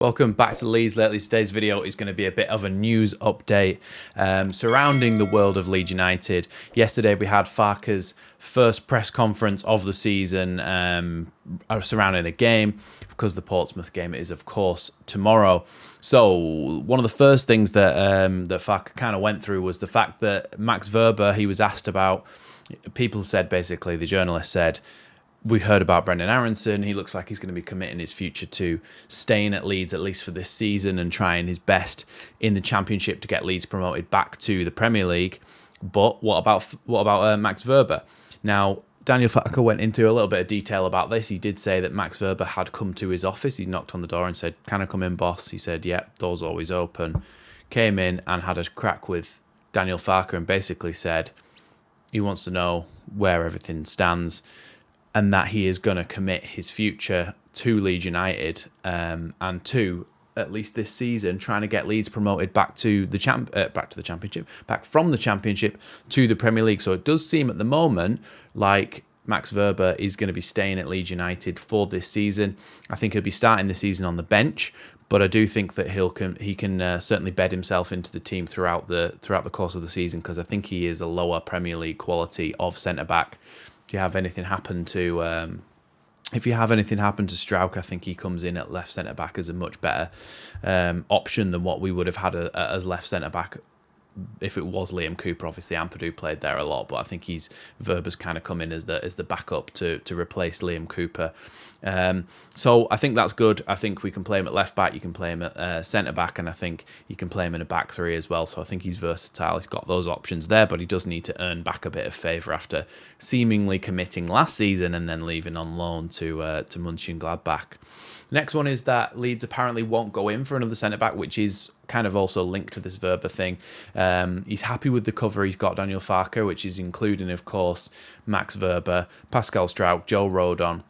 Welcome back to Leeds Lately. Today's video is going to be a bit of a news update surrounding the world of Leeds United. Yesterday we had Farke's first press conference of the season surrounding a game, because the Portsmouth game is of course tomorrow. So one of the first things that that Farke kind of went through was the fact that Max Wober, he was asked about, people said, basically the journalist said, we heard about Brendan Aronson. He looks like he's going to be committing his future to staying at Leeds, at least for this season, and trying his best in the Championship to get Leeds promoted back to the Premier League. But what about Max Wober? Now, Daniel Farke went into a little bit of detail about this. He did say that Max Wober had come to his office. He knocked on the door and said, "Can I come in, boss?" He said, "Yep, door's always open." Came in and had a crack with Daniel Farke and basically said he wants to know where everything stands, and that he is going to commit his future to Leeds United and to, at least this season, trying to get Leeds promoted back from the Championship to the Premier League. So it does seem at the moment like Max Wober is going to be staying at Leeds United for this season. I think he'll be starting the season on the bench, but I do think that he can certainly bed himself into the team throughout the course of the season, because I think he is a lower Premier League quality of centre back. If you have anything happen to Strauch, I think he comes in at left centre back as a much better option than what we would have had as left centre back if it was Liam Cooper. Obviously, Ampadu played there a lot, but I think Wober's kind of come in as the backup to replace Liam Cooper. So I think that's good. I think we can play him at left back, you can play him at centre back, and I think you can play him in a back three as well. So I think he's versatile. He's got those options there, but he does need to earn back a bit of favour after seemingly committing last season and then leaving on loan to Mönchengladbach. Next one is that Leeds apparently won't go in for another centre-back, which is kind of also linked to this Wober thing. He's happy with the cover he's got, Daniel Farke, which is including, of course, Max Wober, Pascal Strauch, Joe Rodon,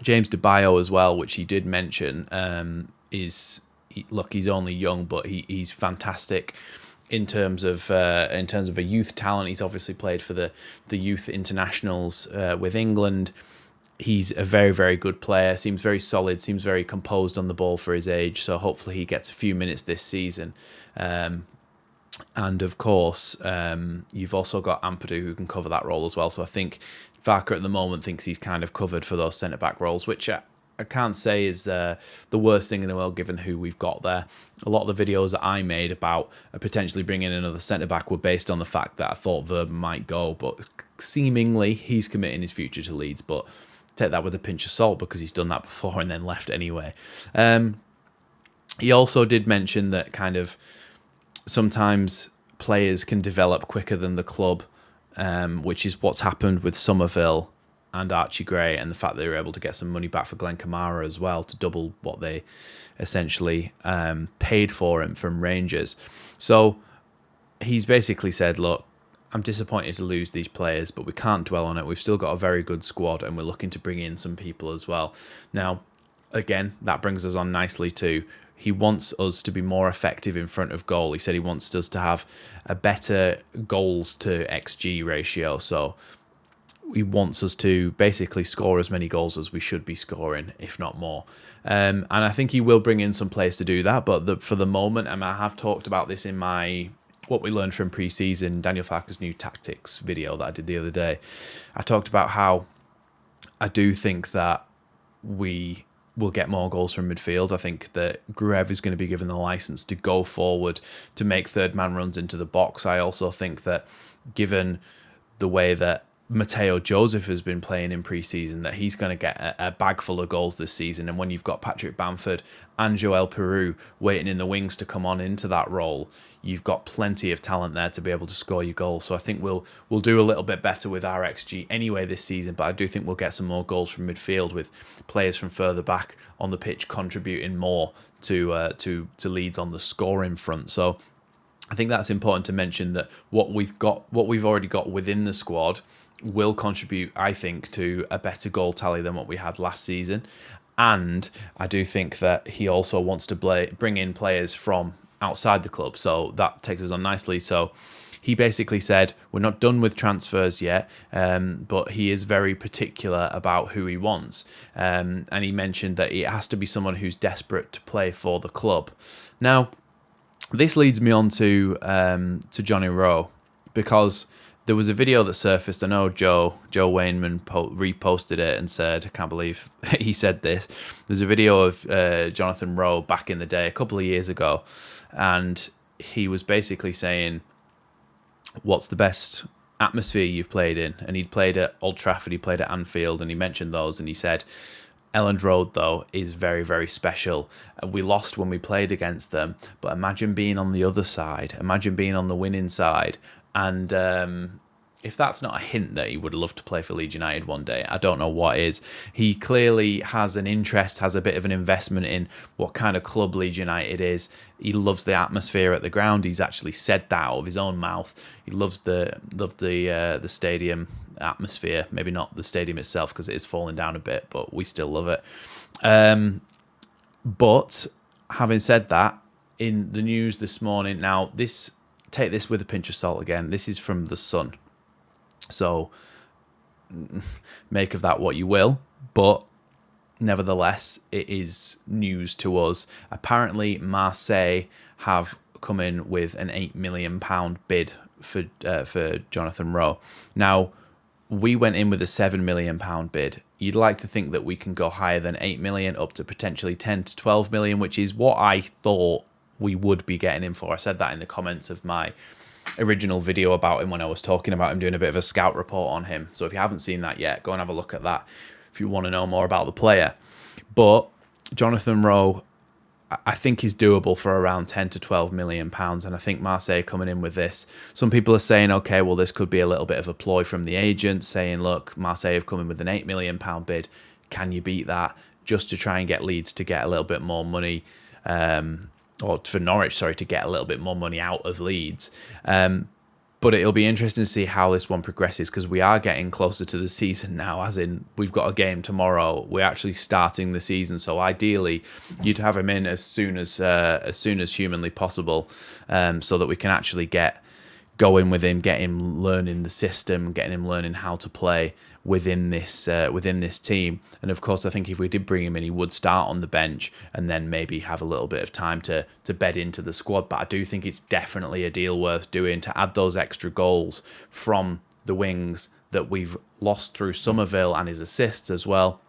James DeBio as well, which he did mention. He's only young, but he's fantastic in terms of a youth talent. He's obviously played for the youth internationals with England. He's a very, very good player, seems very solid, seems very composed on the ball for his age, so hopefully he gets a few minutes this season. And of course, you've also got Ampadu, who can cover that role as well. So I think Farke at the moment thinks he's kind of covered for those centre-back roles, which I can't say is the worst thing in the world given who we've got there. A lot of the videos that I made about potentially bringing in another centre-back were based on the fact that I thought Wober might go, but seemingly he's committing his future to Leeds, but take that with a pinch of salt, because he's done that before and then left anyway. He also did mention that kind of sometimes players can develop quicker than the club, which is what's happened with Somerville and Archie Gray, and the fact that they were able to get some money back for Glenn Kamara as well, to double what they essentially paid for him from Rangers. So he's basically said, look, I'm disappointed to lose these players, but we can't dwell on it. We've still got a very good squad, and we're looking to bring in some people as well. Now, again, that brings us on nicely to, he wants us to be more effective in front of goal. He said he wants us to have a better goals to XG ratio. So he wants us to basically score as many goals as we should be scoring, if not more. And I think he will bring in some players to do that. But for the moment, and I have talked about this in my what we learned from pre-season, Daniel Farke's new tactics video that I did the other day, I talked about how I do think that we will get more goals from midfield. I think that Gruev is going to be given the license to go forward, to make third man runs into the box. I also think that, given the way that Mateo Joseph has been playing in pre-season, that he's going to get a bag full of goals this season. And when you've got Patrick Bamford and Joel Peru waiting in the wings to come on into that role, you've got plenty of talent there to be able to score your goals. So I think we'll do a little bit better with our XG anyway this season, but I do think we'll get some more goals from midfield, with players from further back on the pitch contributing more to Leeds on the scoring front. So I think that's important to mention, that what we've already got within the squad will contribute, I think, to a better goal tally than what we had last season. And I do think that he also wants to bring in players from outside the club. So that takes us on nicely. So he basically said, we're not done with transfers yet, but he is very particular about who he wants. And he mentioned that it has to be someone who's desperate to play for the club. Now, this leads me on to Johnny Rowe, because there was a video that surfaced. I know Joe Wainman reposted it and said, I can't believe he said this. There's a video of Jonathan Rowe back in the day, a couple of years ago, and he was basically saying, what's the best atmosphere you've played in? And he'd played at Old Trafford, he played at Anfield, and he mentioned those, and he said, Elland Road, though, is very, very special. We lost when we played against them, but imagine being on the other side. Imagine being on the winning side. And if that's not a hint that he would love to play for Leeds United one day, I don't know what is. He clearly has an interest, has a bit of an investment in what kind of club Leeds United is. He loves the atmosphere at the ground. He's actually said that out of his own mouth. He loves the stadium atmosphere. Maybe not the stadium itself, because it is falling down a bit, but we still love it. But having said that, in the news this morning, now take this with a pinch of salt again. This is from The Sun. So make of that what you will. But nevertheless, it is news to us. Apparently, Marseille have come in with an £8 million bid for Jonathan Rowe. Now, we went in with a £7 million bid. You'd like to think that we can go higher than 8 million, up to potentially 10 to 12 million, which is what I thought we would be getting him for. I said that in the comments of my original video about him when I was talking about him, doing a bit of a scout report on him. So if you haven't seen that yet, go and have a look at that if you want to know more about the player. But Jonathan Rowe, I think is doable for around 10 to 12 million pounds, and I think Marseille coming in with this. Some people are saying, okay, well, this could be a little bit of a ploy from the agent, saying, look, Marseille have come in with an £8 million bid. Can you beat that? Just to try and get Leeds to get a little bit more money, or for Norwich, sorry, to get a little bit more money out of Leeds. But it'll be interesting to see how this one progresses, because we are getting closer to the season now, as in we've got a game tomorrow. We're actually starting the season, so ideally you'd have him in as soon as humanly possible, so that we can actually get going with him, get him learning the system, getting him learning how to play within this team. And of course, I think if we did bring him in, he would start on the bench and then maybe have a little bit of time to bed into the squad. But I do think it's definitely a deal worth doing, to add those extra goals from the wings that we've lost through Somerville and his assists as well.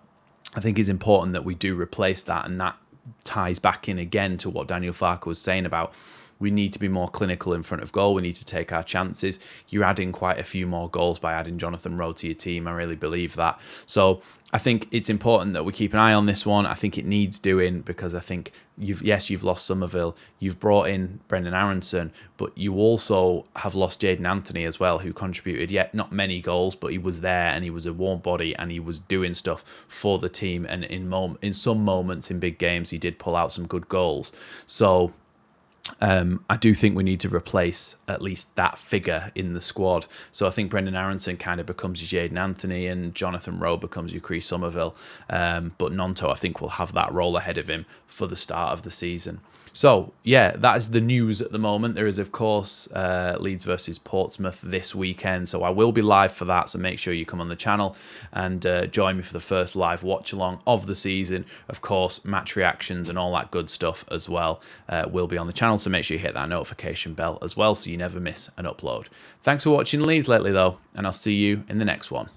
I think it's important that we do replace that, and that ties back in again to what Daniel Farke was saying about we need to be more clinical in front of goal. We need to take our chances. You're adding quite a few more goals by adding Jonathan Rowe to your team. I really believe that. So I think it's important that we keep an eye on this one. I think it needs doing, because I think you've lost Somerville. You've brought in Brendan Aronson, but you also have lost Jayden Anthony as well, who contributed, yet not many goals, but he was there and he was a warm body and he was doing stuff for the team. And in some moments in big games, he did pull out some good goals. So I do think we need to replace at least that figure in the squad. So I think Brendan Aronson kind of becomes your Jayden Anthony and Jonathan Rowe becomes your Chris Somerville. But Nonto, I think, will have that role ahead of him for the start of the season. So, yeah, that is the news at the moment. There is, of course, Leeds versus Portsmouth this weekend. So I will be live for that. So make sure you come on the channel and join me for the first live watch-along of the season. Of course, match reactions and all that good stuff as well will be on the channel. So make sure you hit that notification bell as well so you never miss an upload. Thanks for watching Leeds Lately, though, and I'll see you in the next one.